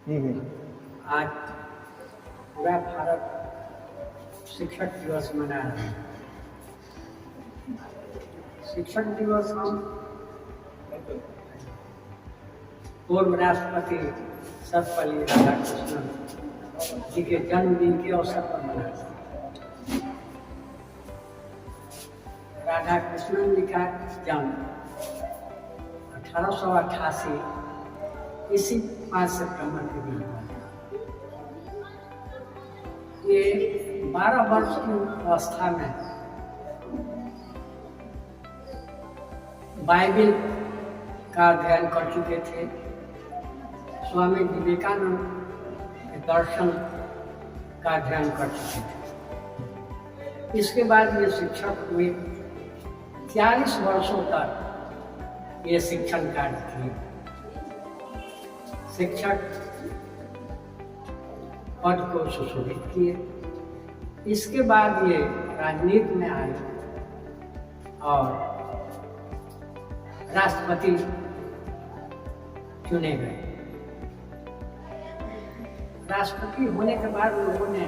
आज पूरा भारत शिक्षक दिवस मना रहा है। शिक्षक दिवस हम पूर्व राष्ट्रपति सर्वपल्ली राधाकृष्णन जी के जन्मदिन के अवसर पर मनाते हैं। राधाकृष्णन जी का जन्म 1888 इसी 5 सितंबर के दिन हुआ। ये 12 वर्ष की अवस्था में बाइबिल का अध्ययन कर चुके थे। स्वामी विवेकानंद के दर्शन का अध्ययन कर चुके थे। इसके बाद ये शिक्षक हुए। 40 वर्षों तक ये शिक्षण कार्य किए। शिक्षक पद को सुशोभित किए। इसके बाद ये राजनीति में आए और राष्ट्रपति चुने गए। राष्ट्रपति होने के बाद लोगों ने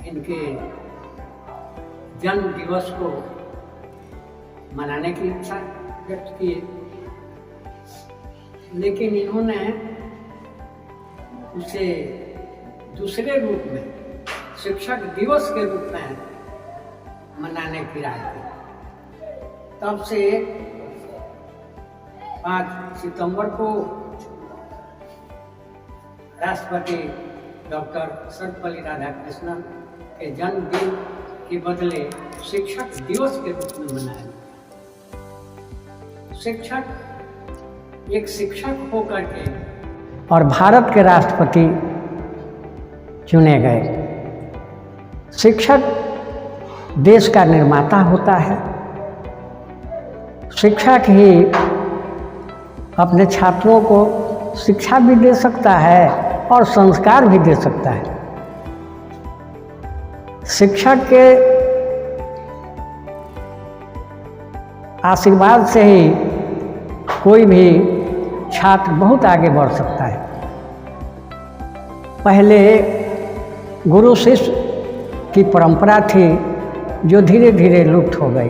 इनके जन्म दिवस को मनाने की इच्छा व्यक्त की, लेकिन इन्होंने उसे दूसरे रूप में शिक्षक दिवस के रूप में मनाने की राय दी। तब से 5 सितंबर को राष्ट्रपति डॉक्टर सर्वपल्ली राधाकृष्णन के जन्मदिन के बदले शिक्षक दिवस के रूप में मनाया। शिक्षक एक शिक्षक होकर के और भारत के राष्ट्रपति चुने गए। शिक्षक देश का निर्माता होता है। शिक्षक ही अपने छात्रों को शिक्षा भी दे सकता है और संस्कार भी दे सकता है। शिक्षक के आशीर्वाद से ही कोई भी छात्र बहुत आगे बढ़ सकता है। पहले गुरु शिष्य की परंपरा थी जो धीरे धीरे लुप्त हो गई,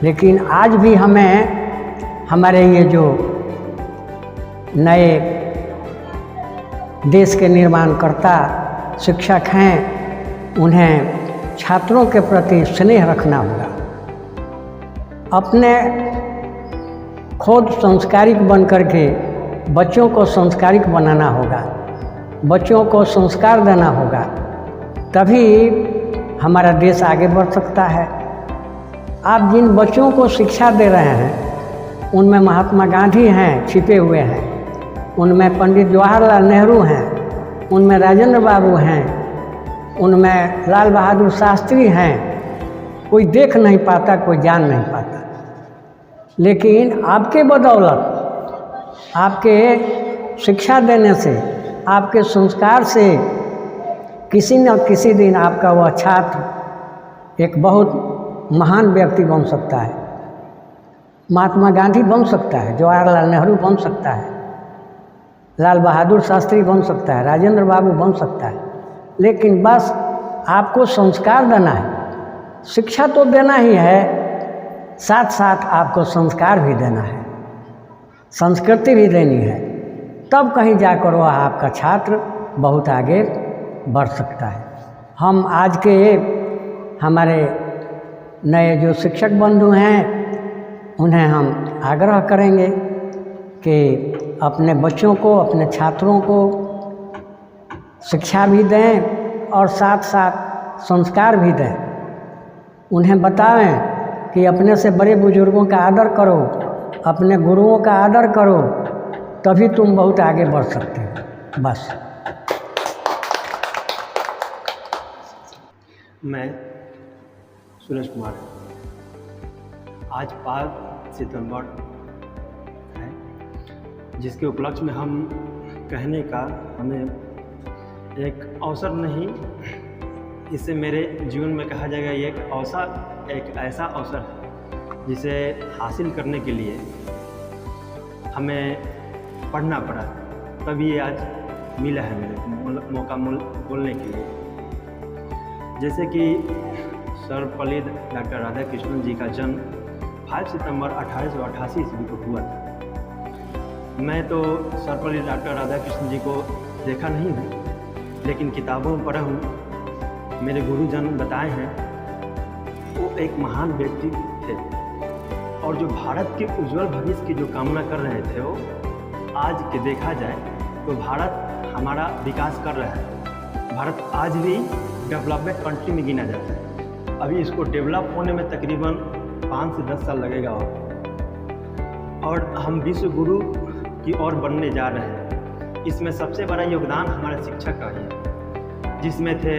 लेकिन आज भी हमें हमारे ये जो नए देश के निर्माणकर्ता शिक्षक हैं, उन्हें छात्रों के प्रति स्नेह रखना होगा। अपने खुद संस्कारिक बन करके बच्चों को संस्कारिक बनाना होगा, बच्चों को संस्कार देना होगा, तभी हमारा देश आगे बढ़ सकता है। आप जिन बच्चों को शिक्षा दे रहे हैं उनमें महात्मा गांधी हैं, छिपे हुए हैं, उनमें पंडित जवाहरलाल नेहरू हैं, उनमें राजेंद्र बाबू हैं, उनमें लाल बहादुर शास्त्री हैं। कोई देख नहीं पाता, कोई जान नहीं पाता, लेकिन आपके बदौलत, आपके शिक्षा देने से, आपके संस्कार से किसी न किसी दिन आपका वह छात्र एक बहुत महान व्यक्ति बन सकता है। महात्मा गांधी बन सकता है, जवाहरलाल नेहरू बन सकता है, लाल बहादुर शास्त्री बन सकता है, राजेंद्र बाबू बन सकता है, लेकिन बस आपको संस्कार देना है। शिक्षा तो देना ही है, साथ साथ आपको संस्कार भी देना है, संस्कृति भी देनी है। तब कहीं जाकर वह आपका छात्र बहुत आगे बढ़ सकता है। हम आज के हमारे नए जो शिक्षक बंधु हैं, उन्हें हम आग्रह करेंगे कि अपने बच्चों को, अपने छात्रों को शिक्षा भी दें और साथ साथ संस्कार भी दें। उन्हें बताएं कि अपने से बड़े बुजुर्गों का आदर करो, अपने गुरुओं का आदर करो, तभी तुम बहुत आगे बढ़ सकते हो। बस। मैं सुरेश कुमार, आज 5 सितंबर है, जिसके उपलक्ष्य में हम कहने का हमें एक अवसर नहीं, इससे मेरे जीवन में कहा जाएगा ये एक अवसर, एक ऐसा अवसर है जिसे हासिल करने के लिए हमें पढ़ना पड़ा, तभी ये आज मिला है मेरे को मौका बोलने के लिए। जैसे कि सर्वपल्ली डॉक्टर राधा कृष्णन जी का जन्म 5 सितंबर 1888 ईस्वी को हुआ था। मैं तो सर्वपल्ली डॉक्टर राधा कृष्णन जी को देखा नहीं हूँ, लेकिन किताबों में पढ़ा हूँ, मेरे गुरुजन बताए हैं। वो एक महान व्यक्ति थे और जो भारत के उज्जवल भविष्य की जो कामना कर रहे थे, वो आज के देखा जाए तो भारत हमारा विकास कर रहा है। भारत आज भी डेवलपमेंट कंट्री में गिना जाता है। अभी इसको डेवलप होने में तकरीबन 5 से 10 साल लगेगा और हम विश्व गुरु की ओर बनने जा रहे हैं। इसमें सबसे बड़ा योगदान हमारे शिक्षक का है, जिसमें थे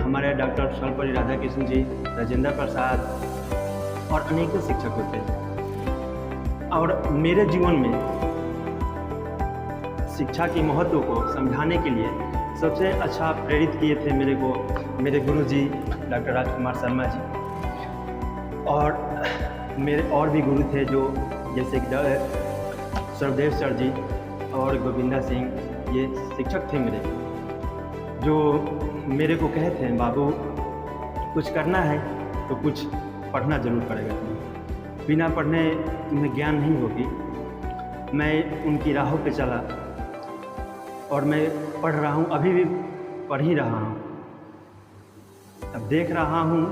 हमारे डॉक्टर सर्वपल्ली राधाकृष्णन जी, राजेंद्र प्रसाद और अनेकों शिक्षक होते हैं। और मेरे जीवन में शिक्षा के महत्व को समझाने के लिए सबसे अच्छा प्रेरित किए थे मेरे गुरु जी डॉक्टर राजकुमार शर्मा जी। और मेरे और भी गुरु थे जो जैसे सरदेव सर जी और गोविंदा सिंह, ये शिक्षक थे मेरे, जो मेरे को कहते हैं बाबू कुछ करना है तो कुछ पढ़ना जरूर पड़ेगा, बिना पढ़ने तुम्हें ज्ञान नहीं होगी। मैं उनकी राहों पे चला और मैं पढ़ रहा हूँ, अभी भी पढ़ ही रहा हूँ। अब देख रहा हूँ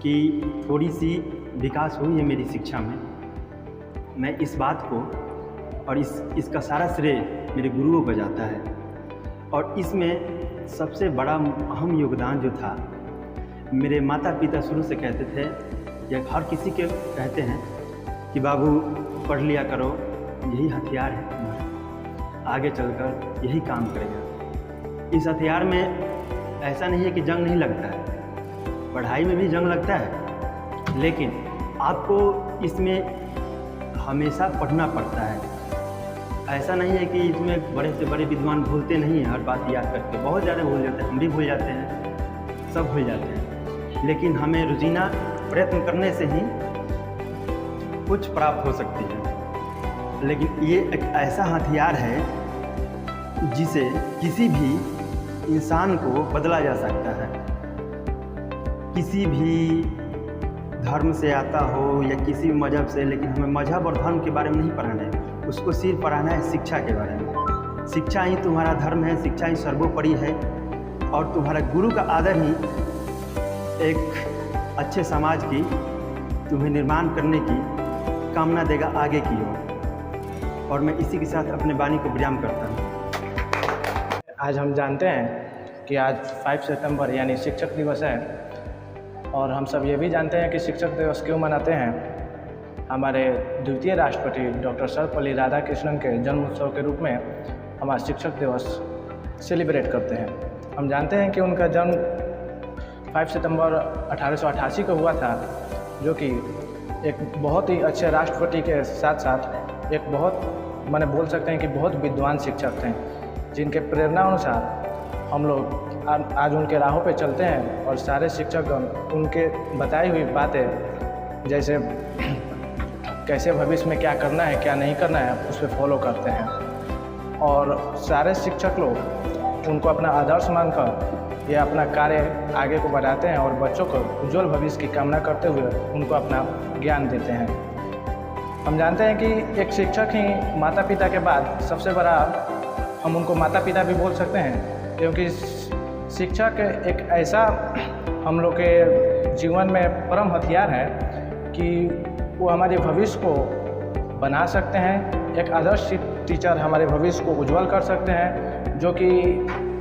कि थोड़ी सी विकास हुई है मेरी शिक्षा में। मैं इस बात को और इसका सारा श्रेय मेरे गुरुओं को जाता है। और इसमें सबसे बड़ा अहम योगदान जो था, मेरे माता पिता शुरू से कहते थे, या हर किसी के कहते हैं कि बाबू पढ़ लिया करो, यही हथियार है तुम्हारा, आगे चलकर यही काम करेगा। इस हथियार में ऐसा नहीं है कि जंग नहीं लगता है, पढ़ाई में भी जंग लगता है, लेकिन आपको इसमें हमेशा पढ़ना पड़ता है। ऐसा नहीं है कि इसमें बड़े से बड़े विद्वान भूलते नहीं हैं हर बात याद करके, बहुत ज़्यादा भूल जाते हैं, हम भी भूल जाते हैं, सब भूल जाते हैं। लेकिन हमें रोजीना प्रयत्न करने से ही कुछ प्राप्त हो सकती है। लेकिन ये एक ऐसा हथियार है जिसे किसी भी इंसान को बदला जा सकता है। किसी भी धर्म से आता हो या किसी भी मज़हब से, लेकिन हमें मज़हब और धर्म के बारे में नहीं पढ़ाना है, उसको सिर्फ पढ़ाना है शिक्षा के बारे में। शिक्षा ही तुम्हारा धर्म है, शिक्षा ही सर्वोपरि है, और तुम्हारा गुरु का आदर ही एक अच्छे समाज की तुम्हें निर्माण करने की कामना देगा आगे की ओर। और मैं इसी के साथ अपने वाणी को विराम करता हूँ। आज हम जानते हैं कि आज 5 सितंबर यानी शिक्षक दिवस है, और हम सब ये भी जानते हैं कि शिक्षक दिवस क्यों मनाते हैं। हमारे द्वितीय राष्ट्रपति डॉक्टर सर्वपल्ली राधाकृष्णन के जन्म उत्सव के रूप में हमारा शिक्षक दिवस सेलिब्रेट करते हैं। हम जानते हैं कि उनका जन्म 5 सितंबर 1888 को हुआ था, जो कि एक बहुत ही अच्छे राष्ट्रपति के साथ साथ एक बहुत माने बोल सकते हैं कि बहुत विद्वान शिक्षक थे, जिनके प्रेरणा अनुसार हम लोग आज उनके राहों पे चलते हैं और सारे शिक्षकगण उनके बताई हुई बातें, जैसे कैसे भविष्य में क्या करना है क्या नहीं करना है, उस पर फॉलो करते हैं। और सारे शिक्षक लोग उनको अपना आदर्श मानकर ये अपना कार्य आगे को बढ़ाते हैं और बच्चों को उज्जवल भविष्य की कामना करते हुए उनको अपना ज्ञान देते हैं। हम जानते हैं कि एक शिक्षक ही माता पिता के बाद सबसे बड़ा, हम उनको माता पिता भी बोल सकते हैं, क्योंकि शिक्षक एक ऐसा हम लोग के जीवन में परम हथियार है कि वो हमारे भविष्य को बना सकते हैं। एक आदर्श टीचर हमारे भविष्य को उज्जवल कर सकते हैं, जो कि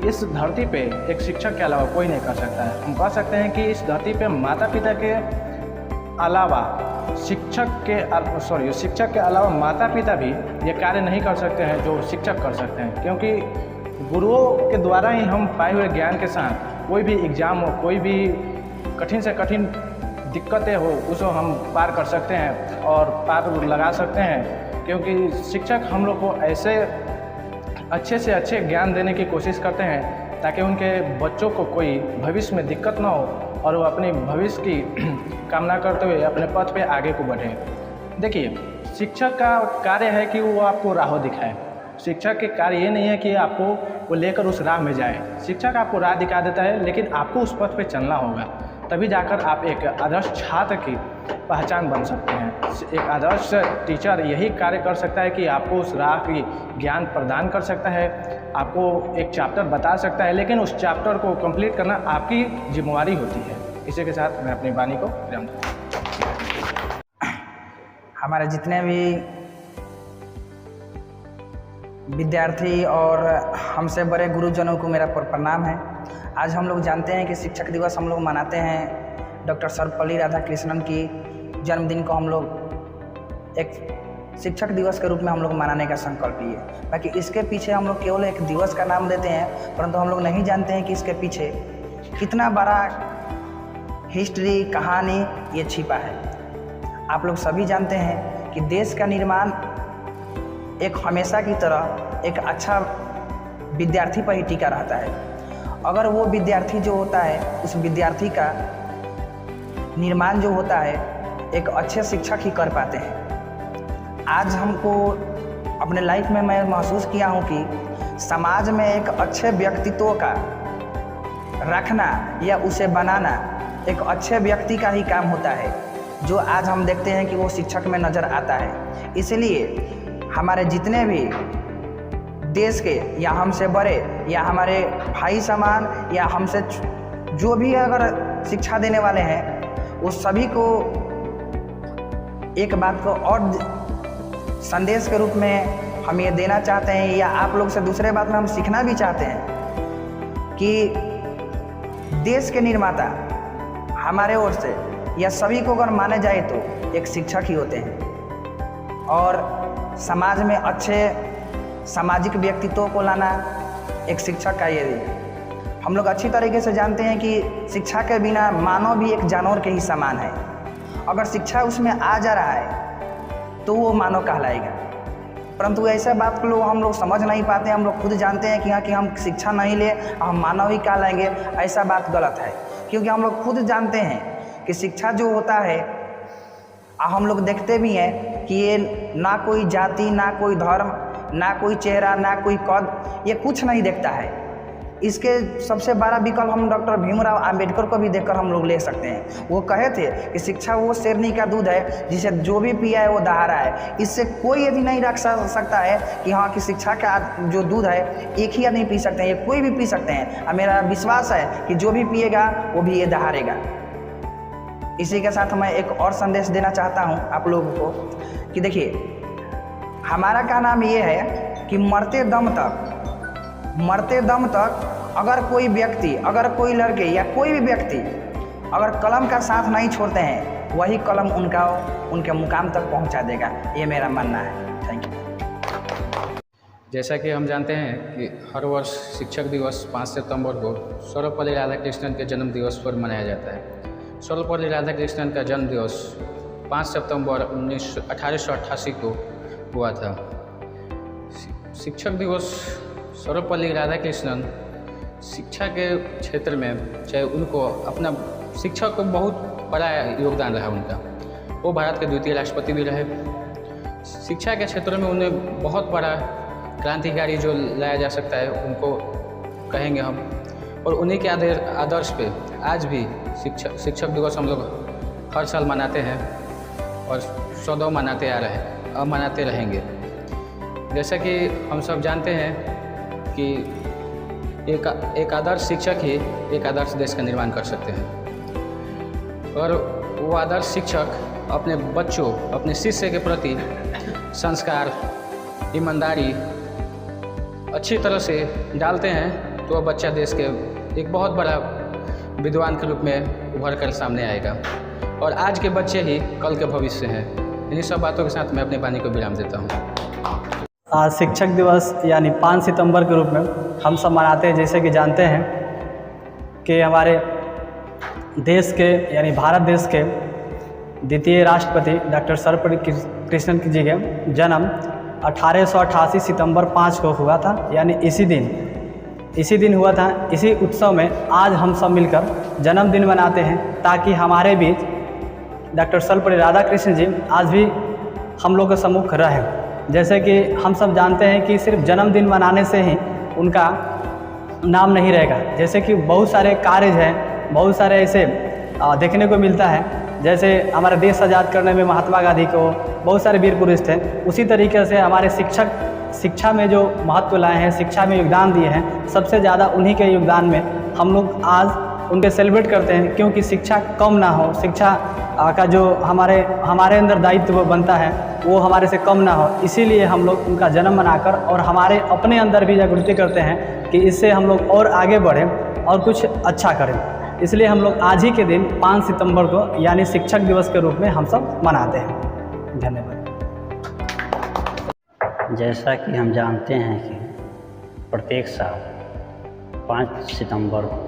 इस धरती पे एक शिक्षक के अलावा कोई नहीं कर सकता है। हम कह सकते हैं कि इस धरती पे माता पिता के अलावा शिक्षक के अलावा माता पिता भी ये कार्य नहीं कर सकते हैं जो शिक्षक कर सकते हैं, क्योंकि गुरुओं के द्वारा ही हम पाए हुए ज्ञान के साथ कोई भी एग्ज़ाम हो, कोई भी कठिन से कठिन दिक्कतें हो, उसको हम पार कर सकते हैं और पार लगा सकते हैं। क्योंकि शिक्षक हम लोग को ऐसे अच्छे से अच्छे ज्ञान देने की कोशिश करते हैं ताकि उनके बच्चों को कोई भविष्य में दिक्कत ना हो और वो अपने भविष्य की कामना करते हुए अपने पथ पे आगे को बढ़े। देखिए, शिक्षक का कार्य है कि वो आपको राह दिखाए। शिक्षक के कार्य ये नहीं है कि आपको वो लेकर उस राह में जाए। शिक्षक आपको राह दिखा देता है, लेकिन आपको उस पथ पे चलना होगा, तभी जाकर आप एक आदर्श छात्र की पहचान बन सकते हैं। एक आदर्श टीचर यही कार्य कर सकता है कि आपको उस राह की ज्ञान प्रदान कर सकता है, आपको एक चैप्टर बता सकता है, लेकिन उस चैप्टर को कंप्लीट करना आपकी जिम्मेवारी होती है। इसी के साथ मैं अपनी वाणी को विराम देता हूँ। हमारे जितने भी विद्यार्थी और हमसे बड़े गुरुजनों को मेरा प्रणाम है। आज हम लोग जानते हैं कि शिक्षक दिवस हम लोग मनाते हैं। डॉक्टर सर्वपल्ली राधाकृष्णन की जन्मदिन को हम लोग एक शिक्षक दिवस के रूप में हम लोग मनाने का संकल्प लिए। बाकी इसके पीछे हम लोग केवल एक दिवस का नाम देते हैं, परंतु हम लोग नहीं जानते हैं कि इसके पीछे कितना बड़ा हिस्ट्री कहानी ये छिपा है। आप लोग सभी जानते हैं कि देश का निर्माण एक हमेशा की तरह एक अच्छा विद्यार्थी पर ही टिका रहता है। अगर वो विद्यार्थी जो होता है, उस विद्यार्थी का निर्माण जो होता है एक अच्छे शिक्षक ही कर पाते हैं। आज हमको अपने लाइफ में मैं महसूस किया हूँ कि समाज में एक अच्छे व्यक्तित्व का रखना या उसे बनाना एक अच्छे व्यक्ति का ही काम होता है, जो आज हम देखते हैं कि वो शिक्षक में नज़र आता है। इसलिए हमारे जितने भी देश के या हमसे बड़े या हमारे भाई समान या हमसे जो भी अगर शिक्षा देने वाले हैं, वो सभी को एक बात को और संदेश के रूप में हम ये देना चाहते हैं, या आप लोग से दूसरे बात में हम सीखना भी चाहते हैं कि देश के निर्माता हमारे ओर से या सभी को अगर माने जाए तो एक शिक्षक ही होते हैं। और समाज में अच्छे सामाजिक व्यक्तित्व को लाना एक शिक्षक का ये हम लोग अच्छी तरीके से जानते हैं कि शिक्षा के बिना मानव भी एक जानवर के ही समान है। अगर शिक्षा उसमें आ जा रहा है तो वो मानव कहलाएगा, परंतु ऐसे बात को हम लोग समझ नहीं पाते। हम लोग खुद जानते हैं कि हम शिक्षा नहीं ले हम मानव ही कहलाएंगे, ऐसा बात गलत है। क्योंकि हम लोग खुद जानते हैं कि शिक्षा जो होता है, हम लोग देखते भी हैं कि ये ना कोई जाति, ना कोई धर्म, ना कोई चेहरा, ना कोई कद, ये कुछ नहीं देखता है। इसके सबसे बड़ा विकल्प हम डॉक्टर भीमराव अंबेडकर को भी देखकर हम लोग ले सकते हैं। वो कहे थे कि शिक्षा वो शेरनी का दूध है जिसे जो भी पिया है वो दहाड़ा है। इससे कोई ये भी नहीं रख सकता है कि हाँ कि शिक्षा का जो दूध है एक ही आदमी पी सकते हैं, ये कोई भी पी सकते हैं। और मेरा विश्वास है कि जो भी पिएगा वो भी ये दहाड़ेगा। इसी के साथ मैं एक और संदेश देना चाहता हूँ आप लोगों को कि देखिए, हमारा का नाम ये है कि मरते दम तक अगर कोई व्यक्ति, अगर कोई लड़के या कोई भी व्यक्ति अगर कलम का साथ नहीं छोड़ते हैं, वही कलम उनके मुकाम तक पहुंचा देगा। ये मेरा मानना है। Thank you. जैसा कि हम जानते हैं कि हर वर्ष शिक्षक दिवस 5 सितंबर को सर्वपल्ली राधाकृष्णन के जन्म दिवस पर मनाया जाता है। सर्वपल्ली राधाकृष्णन का जन्म दिवस 5 सितंबर 1888 को हुआ था। शिक्षक दिवस सर्वपल्ली राधाकृष्णन शिक्षा के क्षेत्र में, चाहे उनको अपना शिक्षा को बहुत बड़ा योगदान रहा उनका। वो भारत के द्वितीय राष्ट्रपति भी रहे। शिक्षा के क्षेत्र में उन्हें बहुत बड़ा क्रांतिकारी जो लाया जा सकता है उनको कहेंगे हम। और उन्हीं के आदर्श पे आज भी शिक्षक दिवस हम लोग हर साल मनाते हैं और सदैव मनाते रहेंगे। जैसा कि हम सब जानते हैं कि एक आदर्श शिक्षक ही एक आदर्श देश का निर्माण कर सकते हैं। और वो आदर्श शिक्षक अपने बच्चों, अपने शिष्य के प्रति संस्कार, ईमानदारी अच्छी तरह से डालते हैं तो वह बच्चा देश के एक बहुत बड़ा विद्वान के रूप में उभर कर सामने आएगा। और आज के बच्चे ही कल के भविष्य हैं। इन्हीं सब बातों के साथ मैं अपनी वाणी को विराम देता हूँ। आज शिक्षक दिवस यानी 5 सितंबर के रूप में हम सब मनाते हैं। जैसे कि जानते हैं कि हमारे देश के यानी भारत देश के द्वितीय राष्ट्रपति डॉक्टर सर्वपल्ली कृष्णन जी के जन्म 1888 सितंबर 5 को हुआ था। यानी इसी दिन हुआ था। इसी उत्सव में आज हम सब मिलकर जन्मदिन मनाते हैं, ताकि हमारे बीच डॉक्टर सर्वपल्ली राधाकृष्णन जी आज भी हम लोग के सम्मुख रहें। जैसे कि हम सब जानते हैं कि सिर्फ जन्मदिन मनाने से ही उनका नाम नहीं रहेगा। जैसे कि बहुत सारे कार्य हैं, बहुत सारे ऐसे देखने को मिलता है, जैसे हमारा देश आज़ाद करने में महात्मा गांधी को बहुत सारे वीर पुरुष थे, उसी तरीके से हमारे शिक्षा में जो महत्व लाए हैं, शिक्षा में योगदान दिए हैं, सबसे ज़्यादा उन्हीं के योगदान में हम लोग आज उनके सेलिब्रेट करते हैं, क्योंकि शिक्षा कम ना हो, शिक्षा का जो हमारे अंदर दायित्व बनता है वो हमारे से कम ना हो, इसीलिए हम लोग उनका जन्म मनाकर और हमारे अपने अंदर भी जागृति करते हैं कि इससे हम लोग और आगे बढ़ें और कुछ अच्छा करें। इसलिए हम लोग आज ही के दिन 5 सितंबर को यानी शिक्षक दिवस के रूप में हम सब मनाते हैं। धन्यवाद। जैसा कि हम जानते हैं कि प्रत्येक साल 5 सितंबर को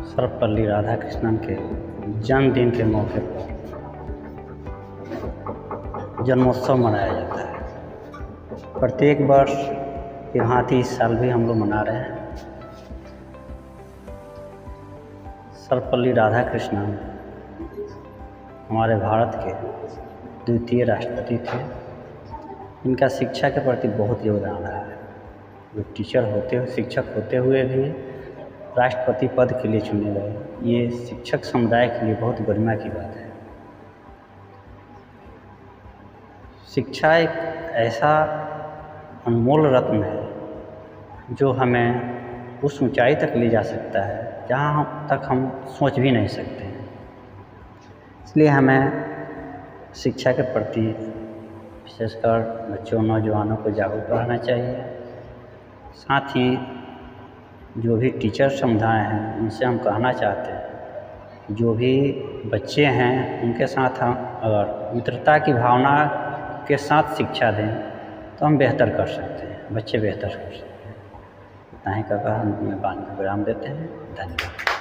सर्वपल्ली राधाकृष्णन के जन्मदिन के मौके पर जन्मोत्सव मनाया जाता है। प्रत्येक वर्ष की भांति इस साल भी हम लोग मना रहे हैं। सर्वपल्ली राधाकृष्णन हमारे भारत के द्वितीय राष्ट्रपति थे। इनका शिक्षा के प्रति बहुत योगदान रहा है। जो शिक्षक होते हुए भी राष्ट्रपति पद के लिए चुने गए, ये शिक्षक समुदाय के लिए बहुत गरिमा की बात है। शिक्षा एक ऐसा अनमोल रत्न है जो हमें उस ऊंचाई तक ले जा सकता है जहाँ तक हम सोच भी नहीं सकते हैं। इसलिए हमें शिक्षा के प्रति विशेषकर बच्चों नौजवानों को जागरूक रहना चाहिए। साथ ही जो भी टीचर समुदाय हैं उनसे हम कहना चाहते हैं, जो भी बच्चे हैं उनके साथ हम अगर मित्रता की भावना के साथ शिक्षा दें तो हम बेहतर कर सकते हैं, बच्चे बेहतर कर सकते हैं। इतना ही कहकर हम अपने बात को विराम देते हैं। धन्यवाद।